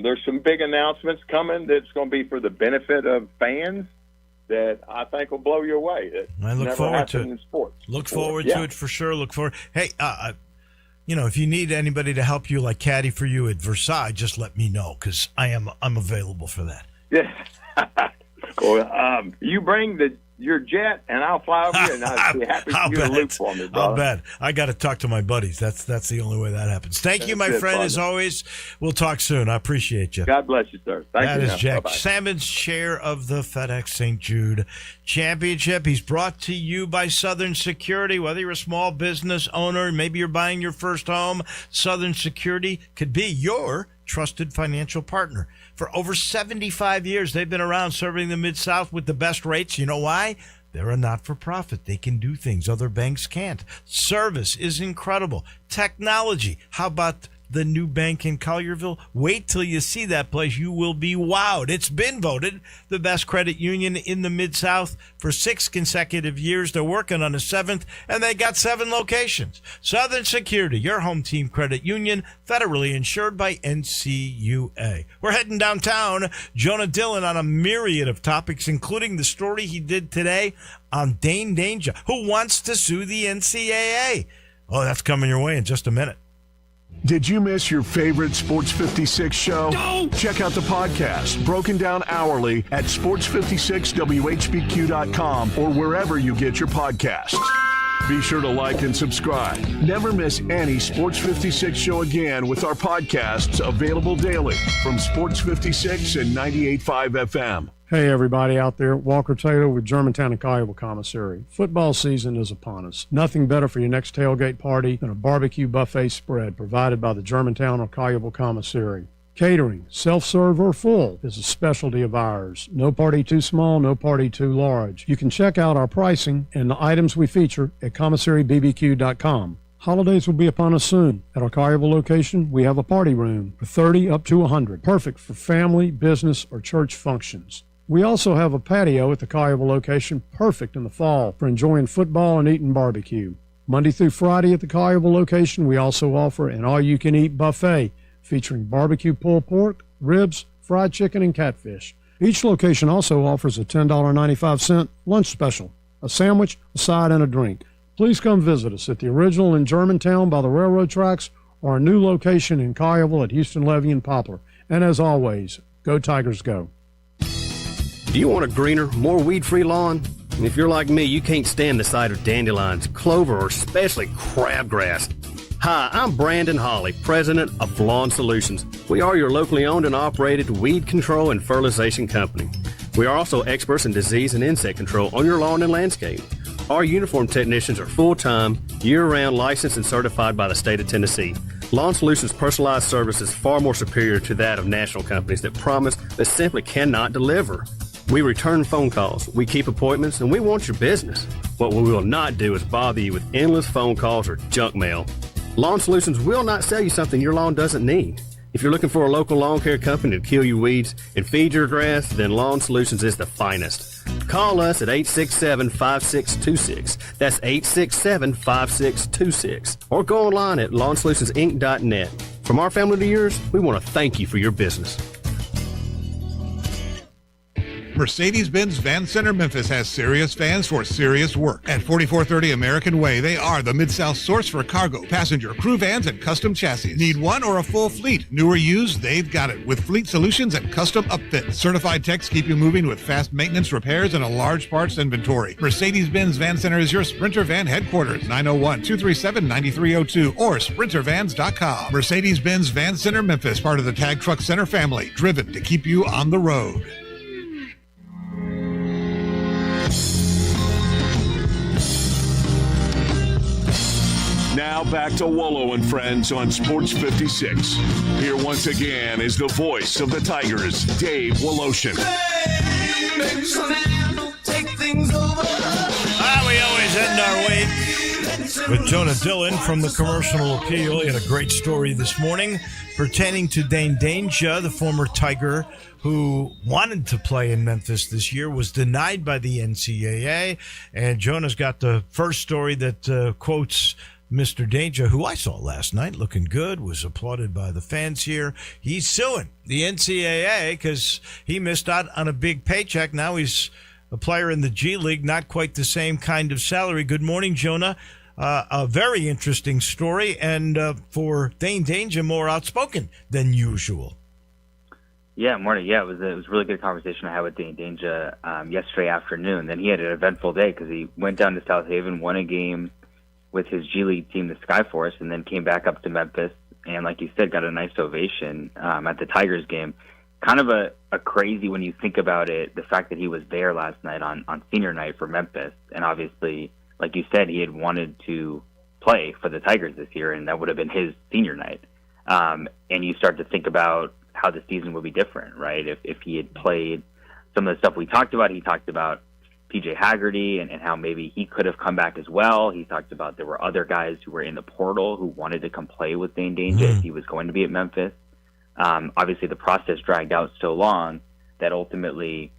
there's some big announcements coming that's going to be for the benefit of fans that I think will blow you away. I look forward to it. In sports. Look forward to it for sure. Look forward. Hey, if you need anybody to help you, like caddy for you at Versailles, just let me know, because I'm available for that. Yeah. Well, you bring your jet, and I'll fly over you, and I'll be happy to do a loop for me, brother. I'll bet. I got to talk to my buddies. That's the only way that happens. Thank you, my friend, as always. We'll talk soon. I appreciate you. God bless you, sir. Thank you. That is Jack Salmons, chair of the FedEx St. Jude Championship. He's brought to you by Southern Security. Whether you're a small business owner, maybe you're buying your first home, Southern Security could be your trusted financial partner. For over 75 years, they've been around serving the Mid-South with the best rates. You know why? They're a not-for-profit. They can do things other banks can't. Service is incredible. Technology. How about the new bank in Collierville? Wait till you see that place. You will be wowed. It's been voted the best credit union in the Mid-South for 6 consecutive years. They're working on a 7th, and they got 7 locations. Southern Security, your home team credit union, federally insured by NCUA. We're heading downtown. Jonah Dillon on a myriad of topics, including the story he did today on Dane Danger, who wants to sue the NCAA. Oh, that's coming your way in just a minute. Did you miss your favorite Sports 56 show? No! Check out the podcast, broken down hourly at sports56whbq.com or wherever you get your podcasts. Be sure to like and subscribe. Never miss any Sports 56 show again with our podcasts available daily from Sports 56 and 98.5 FM. Hey, everybody out there. Walker Taylor with Germantown and Collierville Commissary. Football season is upon us. Nothing better for your next tailgate party than a barbecue buffet spread provided by the Germantown or Collierville Commissary. Catering, self-serve or full, is a specialty of ours. No party too small, no party too large. You can check out our pricing and the items we feature at commissarybbq.com. Holidays will be upon us soon. At our Collierville location, we have a party room for 30 up to 100, perfect for family, business, or church functions. We also have a patio at the Collierville location, perfect in the fall for enjoying football and eating barbecue. Monday through Friday at the Collierville location, we also offer an all-you-can-eat buffet featuring barbecue pulled pork, ribs, fried chicken, and catfish. Each location also offers a $10.95 lunch special, a sandwich, a side, and a drink. Please come visit us at the original in Germantown by the railroad tracks or our new location in Collierville at Houston Levy and Poplar. And as always, go Tigers go. Do you want a greener, more weed-free lawn? And if you're like me, you can't stand the sight of dandelions, clover, or especially crabgrass. Hi, I'm Brandon Hawley, president of Lawn Solutions. We are your locally owned and operated weed control and fertilization company. We are also experts in disease and insect control on your lawn and landscape. Our uniformed technicians are full-time, year-round licensed and certified by the state of Tennessee. Lawn Solutions' personalized service is far more superior to that of national companies that promise but simply cannot deliver. We return phone calls, we keep appointments, and we want your business. What we will not do is bother you with endless phone calls or junk mail. Lawn Solutions will not sell you something your lawn doesn't need. If you're looking for a local lawn care company to kill your weeds and feed your grass, then Lawn Solutions is the finest. Call us at 867-5626. That's 867-5626. Or go online at lawnsolutionsinc.net. From our family to yours, we want to thank you for your business. Mercedes-Benz Van Center Memphis has serious vans for serious work. At 4430 American Way, they are the Mid-South source for cargo, passenger, crew vans, and custom chassis. Need one or a full fleet? New or used, they've got it. With fleet solutions and custom upfit. Certified techs keep you moving with fast maintenance, repairs, and a large parts inventory. Mercedes-Benz Van Center is your Sprinter Van headquarters. 901-237-9302 or sprintervans.com. Mercedes-Benz Van Center Memphis, part of the Tag Truck Center family. Driven to keep you on the road. Now back to Wolo and Friends on Sports 56. Here once again is the voice of the Tigers, Dave Woloshin. We always end our week with Jonah Dillon from the Commercial Appeal. He had a great story this morning pertaining to Dane Danger, the former Tiger who wanted to play in Memphis this year, was denied by the NCAA. And Jonah's got the first story that quotes Mr. Danger, who I saw last night looking good, was applauded by the fans here. He's suing the NCAA because he missed out on a big paycheck. Now he's a player in the G League, not quite the same kind of salary. Good morning, Jonah. A very interesting story, and for Dane Danger, more outspoken than usual. Yeah, morning. Yeah, it was a really good conversation I had with Dane Danger yesterday afternoon. Then he had an eventful day because he went down to South Haven, won a game with his G League team, the Skyforce, and then came back up to Memphis and, like you said, got a nice ovation at the Tigers game. Kind of a crazy, when you think about it, the fact that he was there last night on senior night for Memphis. And obviously, like you said, he had wanted to play for the Tigers this year, and that would have been his senior night. And you start to think about how the season would be different, right? If he had played some of the stuff we talked about. He talked about PJ Haggerty and how maybe he could have come back as well. He talked about there were other guys who were in the portal who wanted to come play with Dane Danger if he was going to be at Memphis. Obviously, the process dragged out so long that ultimately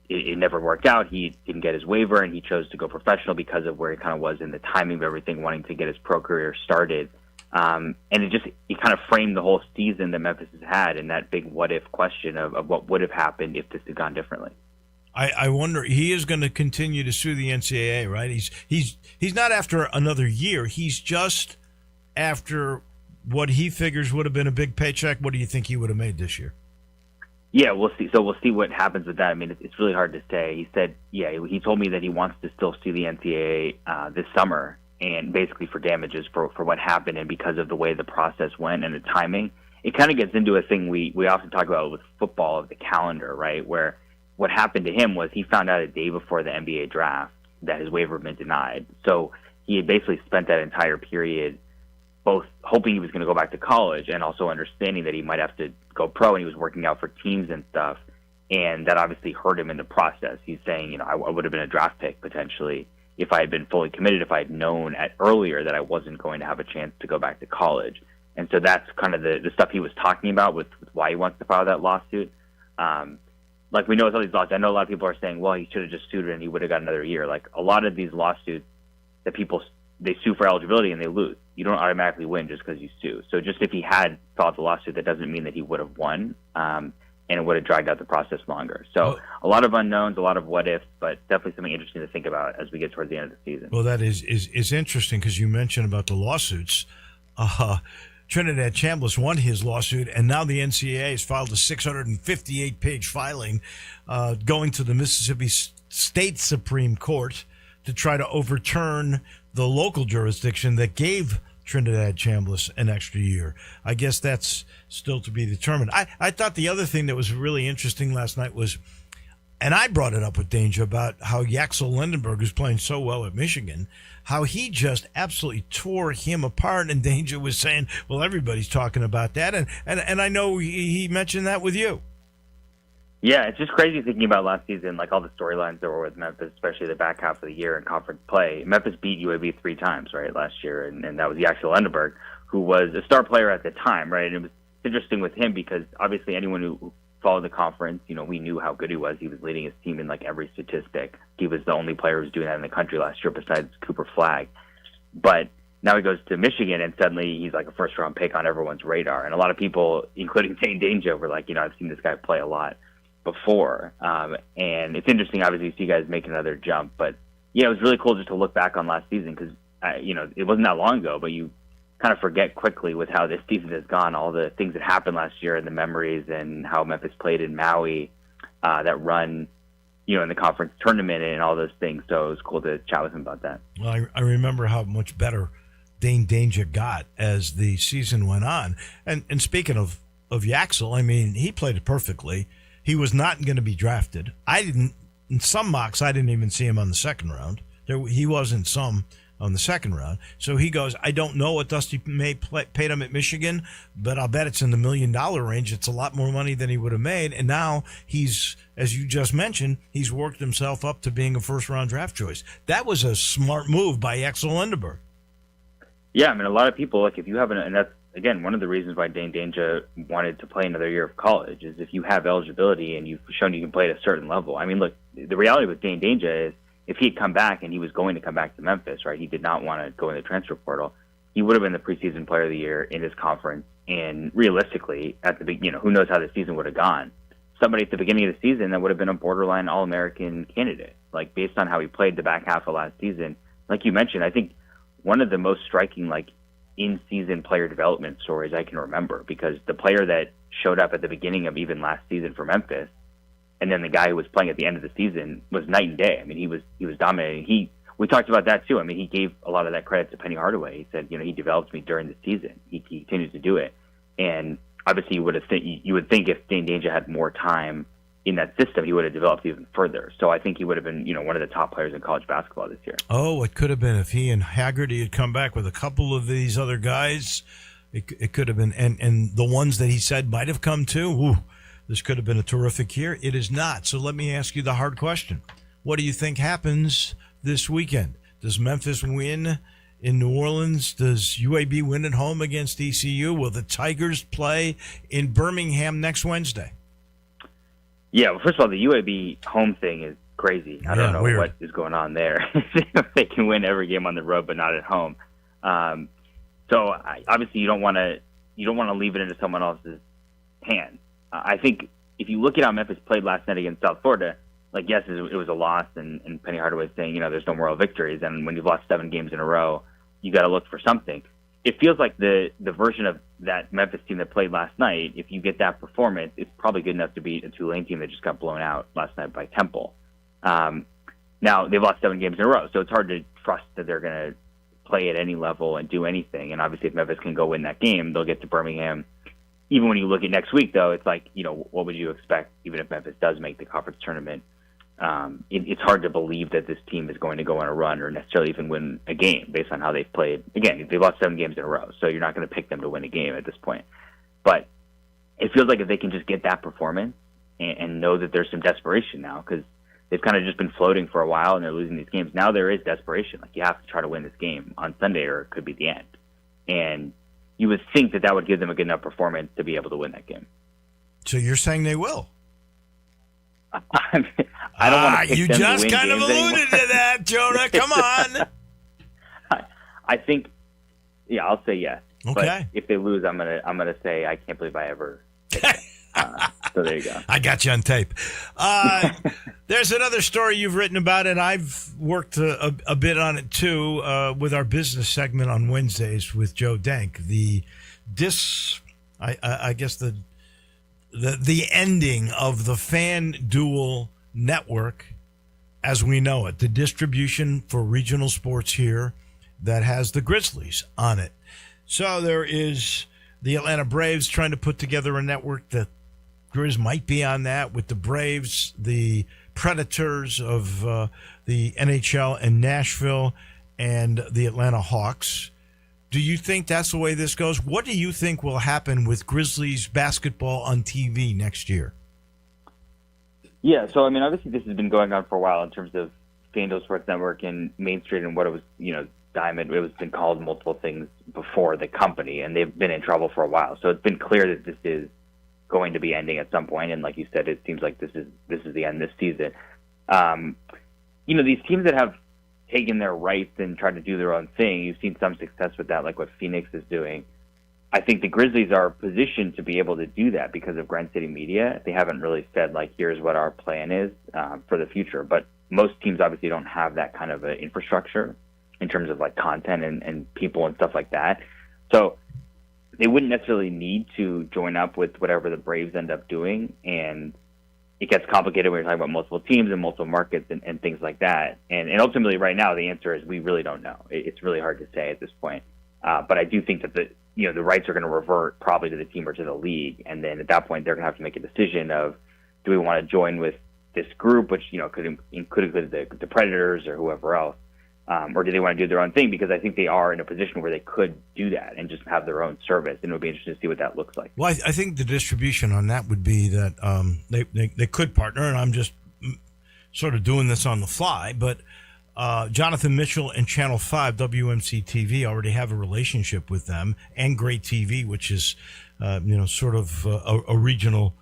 it never worked out. He didn't get his waiver, and he chose to go professional because of where he kind of was in the timing of everything, wanting to get his pro career started. And it kind of framed the whole season that Memphis has had in that big what-if question of what would have happened if this had gone differently. I wonder, he is going to continue to sue the NCAA, right? He's not after another year. He's just after what he figures would have been a big paycheck. What do you think he would have made this year? Yeah, we'll see. So we'll see what happens with that. I mean, it's really hard to say. He said, he told me that he wants to still sue the NCAA this summer, and basically for damages for what happened and because of the way the process went and the timing. It kind of gets into a thing we often talk about with football, of the calendar, right, where what happened to him was he found out a day before the NBA draft that his waiver had been denied. So he had basically spent that entire period both hoping he was going to go back to college and also understanding that he might have to go pro, and he was working out for teams and stuff. And that obviously hurt him in the process. He's saying, I would have been a draft pick potentially if I had been fully committed, if I had known earlier that I wasn't going to have a chance to go back to college. And so that's kind of the stuff he was talking about with why he wants to file that lawsuit. Like we know with all these lawsuits, I know a lot of people are saying, well, he should have just sued and he would have got another year. Like a lot of these lawsuits that they sue for eligibility and they lose. You don't automatically win just because you sue. So just if he had filed the lawsuit, that doesn't mean that he would have won, and it would have dragged out the process longer. So a lot of unknowns, a lot of what ifs, but definitely something interesting to think about as we get towards the end of the season. Well, that is interesting because you mentioned about the lawsuits. Trinidad Chambliss won his lawsuit, and now the NCAA has filed a 658-page filing going to the Mississippi State Supreme Court to try to overturn the local jurisdiction that gave Trinidad Chambliss an extra year. I guess that's still to be determined. I thought the other thing that was really interesting last night was, and I brought it up with Danger about how Yaxel Lindenberg, who's playing so well at Michigan, how he just absolutely tore him apart, and Danger was saying, well, everybody's talking about that, and I know he mentioned that with you. Yeah, it's just crazy thinking about last season, like all the storylines that were with Memphis, especially the back half of the year in conference play. Memphis beat UAB 3 times, right, last year, and that was Yaxel Lindenberg, who was a star player at the time, right? And it was interesting with him because obviously anyone who followed the conference, we knew how good he was. He was leading his team in like every statistic. He was the only player who was doing that in the country last year besides Cooper Flagg. But now he goes to Michigan, and suddenly he's like a first-round pick on everyone's radar. And a lot of people, including Dane Danger, were like, I've seen this guy play a lot before. And it's interesting, obviously, to see guys make another jump. But, it was really cool just to look back on last season because, it wasn't that long ago, but you kind of forget quickly with how this season has gone, all the things that happened last year and the memories and how Memphis played in Maui, that run, in the conference tournament and all those things. So it was cool to chat with him about that. Well, I remember how much better Dane Danger got as the season went on. And speaking of Yaxel, I mean, he played it perfectly. He was not going to be drafted. In some mocks, I didn't even see him on the second round. He was in some on the second round. So he goes, I don't know what Dusty May paid him at Michigan, but I'll bet it's in the $1 million range. It's a lot more money than he would have made. And now he's, as you just mentioned, he's worked himself up to being a first-round draft choice. That was a smart move by Axel Lindenberg. Yeah, I mean, a lot of people, like if you have and that's, again, one of the reasons why Dane Danger wanted to play another year of college is if you have eligibility and you've shown you can play at a certain level. I mean, look, the reality with Dane Danger is if he had come back and he was going to come back to Memphis, right, he did not want to go in the transfer portal, he would have been the preseason player of the year in his conference. And realistically, at the beginning, who knows how the season would have gone. Somebody at the beginning of the season that would have been a borderline All-American candidate, like based on how he played the back half of last season. Like you mentioned, I think one of the most striking, like, in-season player development stories I can remember, because the player that showed up at the beginning of even last season for Memphis, and then the guy who was playing at the end of the season was night and day. I mean, he was dominating. We talked about that too. I mean, he gave a lot of that credit to Penny Hardaway. He said, he developed me during the season. He continues to do it, and obviously, you would think if Dane Danger had more time in that system, he would have developed even further. So I think he would have been, one of the top players in college basketball this year. Oh, it could have been if he and Haggerty had come back with a couple of these other guys. It could have been, and the ones that he said might have come too. Ooh, this could have been a terrific year. It is not. So let me ask you the hard question. What do you think happens this weekend? Does Memphis win in New Orleans? Does UAB win at home against ECU? Will the Tigers play in Birmingham next Wednesday? Yeah, well, first of all, the UAB home thing is crazy. I don't know weird. what is going on there. They can win every game on the road, but not at home. So obviously, you don't want to leave it into someone else's hands. I think if you look at how Memphis played last night against South Florida, like yes, it was a loss, and Penny Hardaway saying there's no moral victories, and when you've lost 7 games in a row, you got to look for something. It feels like the version of that Memphis team that played last night, if you get that performance, it's probably good enough to beat a Tulane team that just got blown out last night by Temple. Now, they've lost 7 games in a row, so it's hard to trust that they're going to play at any level and do anything. And obviously, if Memphis can go win that game, they'll get to Birmingham. Even when you look at next week, though, it's like, what would you expect, even if Memphis does make the conference tournament? It's hard to believe that this team is going to go on a run or necessarily even win a game based on how they've played. Again, they've lost 7 games in a row, so you're not going to pick them to win a game at this point. But it feels like if they can just get that performance and know that there's some desperation now, because they've kind of just been floating for a while and they're losing these games. Now there is desperation. Like, you have to try to win this game on Sunday or it could be the end. And you would think that would give them a good enough performance to be able to win that game. So you're saying they will? I don't want to pick you them just to win kind of games alluded anymore. to that, Jonah. Come on. I think, yeah, I'll say yes. Okay. But if they lose, I'm gonna say I can't believe I ever. So there you go. I got you on tape. There's another story you've written about it. I've worked a bit on it too with our business segment on Wednesdays with Joe Denk. I guess the ending of the FanDuel network as we know it, the distribution for regional sports here that has the Grizzlies on it. So there is the Atlanta Braves trying to put together a network. The Grizz might be on that with the Braves, the Predators of the NHL in Nashville, and the Atlanta Hawks. Do you think that's the way this goes? What do you think will happen with Grizzlies basketball on TV next year? Yeah, so I mean, obviously this has been going on for a while in terms of FanDuel Sports Network and Main Street and what it was, Diamond. It was been called multiple things before the company, and they've been in trouble for a while. So it's been clear that this is going to be ending at some point. And like you said, it seems like this is the end this season. These teams that have taken their rights and tried to do their own thing, you've seen some success with that, like what Phoenix is doing. I think the Grizzlies are positioned to be able to do that because of Grand City Media. They haven't really said, like, here's what our plan is for the future. But most teams obviously don't have that kind of infrastructure in terms of, like, content and people and stuff like that. So they wouldn't necessarily need to join up with whatever the Braves end up doing. And it gets complicated when you're talking about multiple teams and multiple markets and things like that. And ultimately right now the answer is we really don't know. It's really hard to say at this point. But I do think that the rights are going to revert probably to the team or to the league. And then at that point, they're going to have to make a decision of, do we want to join with this group, which, could include the Predators or whoever else, or do they want to do their own thing? Because I think they are in a position where they could do that and just have their own service. And it would be interesting to see what that looks like. Well, I think the distribution on that would be that they could partner, and I'm just sort of doing this on the fly, but Jonathan Mitchell and Channel 5 WMC TV already have a relationship with them, and Great TV, which is sort of a regional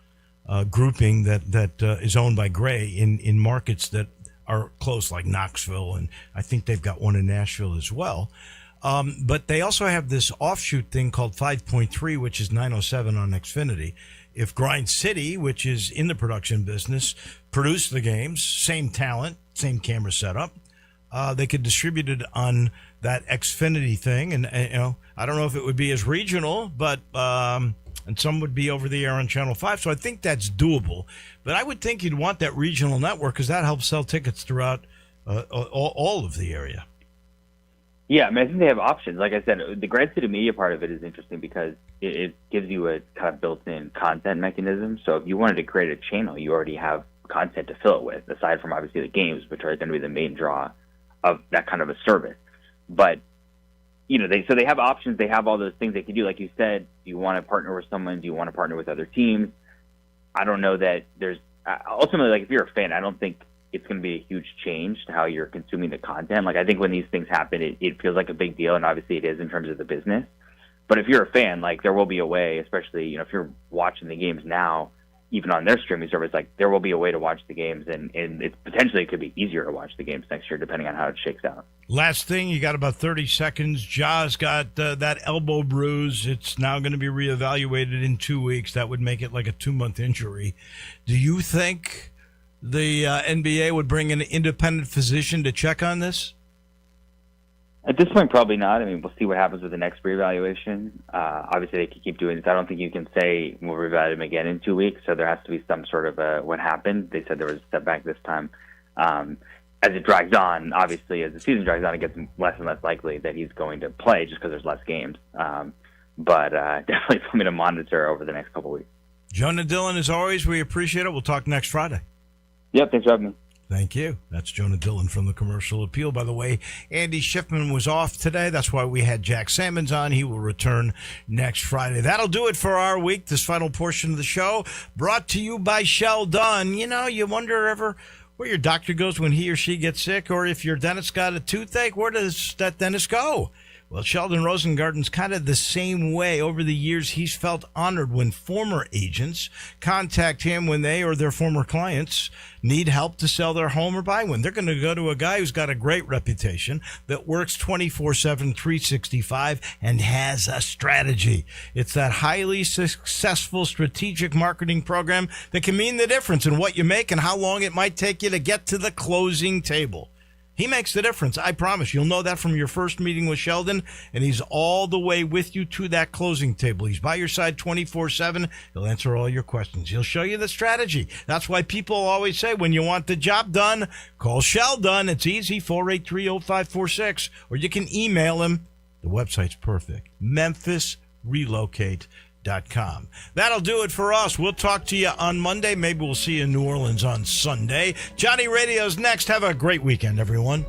grouping that is owned by Gray in markets that are close, like Knoxville, and I think they've got one in Nashville as well. But they also have this offshoot thing called 5.3, which is 907 on Xfinity. If Grind City, which is in the production business, produced the games, same talent, same camera setup, they could distribute it on that Xfinity thing. And I don't know if it would be as regional, but and some would be over the air on Channel 5. So I think that's doable. But I would think you'd want that regional network because that helps sell tickets throughout all of the area. Yeah, I mean, I think they have options. Like I said, the Grand City Media part of it is interesting because it gives you a kind of built-in content mechanism. So if you wanted to create a channel, you already have content to fill it with, aside from obviously the games, which are going to be the main draw of that kind of a service. But they have options. They have all those things they can do. Like you said, do you want to partner with someone? Do you want to partner with other teams? I don't know that there's ultimately, like, if you're a fan, I don't think it's going to be a huge change to how you're consuming the content. Like, I think when these things happen, it feels like a big deal, and obviously it is in terms of the business. But if you're a fan, like, there will be a way, especially, if you're watching the games now, even on their streaming service, like, there will be a way to watch the games, and it potentially could be easier to watch the games next year, depending on how it shakes out. Last thing, you got about 30 seconds. Ja's got that elbow bruise. It's now going to be reevaluated in 2 weeks. That would make it like a 2-month injury. Do you think the NBA would bring an independent physician to check on this? At this point, probably not. I mean, we'll see what happens with the next reevaluation. Obviously, they could keep doing this. I don't think you can say we'll reevaluate him again in 2 weeks, so there has to be some sort of what happened. They said there was a setback this time. As it drags on, obviously, as the season drags on, it gets less and less likely that he's going to play just because there's less games. But definitely something to monitor over the next couple weeks. Jonah Dillon, as always, we appreciate it. We'll talk next Friday. Yep, thanks for having me. Thank you. That's Jonah Dillon from the Commercial Appeal. By the way, Andy Schiffman was off today. That's why we had Jack Salmons on. He will return next Friday. That'll do it for our week. This final portion of the show brought to you by Shell Dunn. You wonder ever where your doctor goes when he or she gets sick, or if your dentist got a toothache, where does that dentist go? Well, Sheldon Rosengarten's kind of the same way. Over the years, he's felt honored when former agents contact him when they or their former clients need help to sell their home or buy one. They're going to go to a guy who's got a great reputation, that works 24/7, 365, and has a strategy. It's that highly successful strategic marketing program that can mean the difference in what you make and how long it might take you to get to the closing table. He makes the difference. I promise. You'll know that from your first meeting with Sheldon, and he's all the way with you to that closing table. He's by your side 24/7. He'll answer all your questions. He'll show you the strategy. That's why people always say, when you want the job done, call Sheldon. It's easy, 483-0546, or you can email him. The website's perfect. MemphisRelocate.com. That'll do it for us. We'll talk to you on Monday. Maybe we'll see you in New Orleans on Sunday. Johnny Radio's next. Have a great weekend, everyone.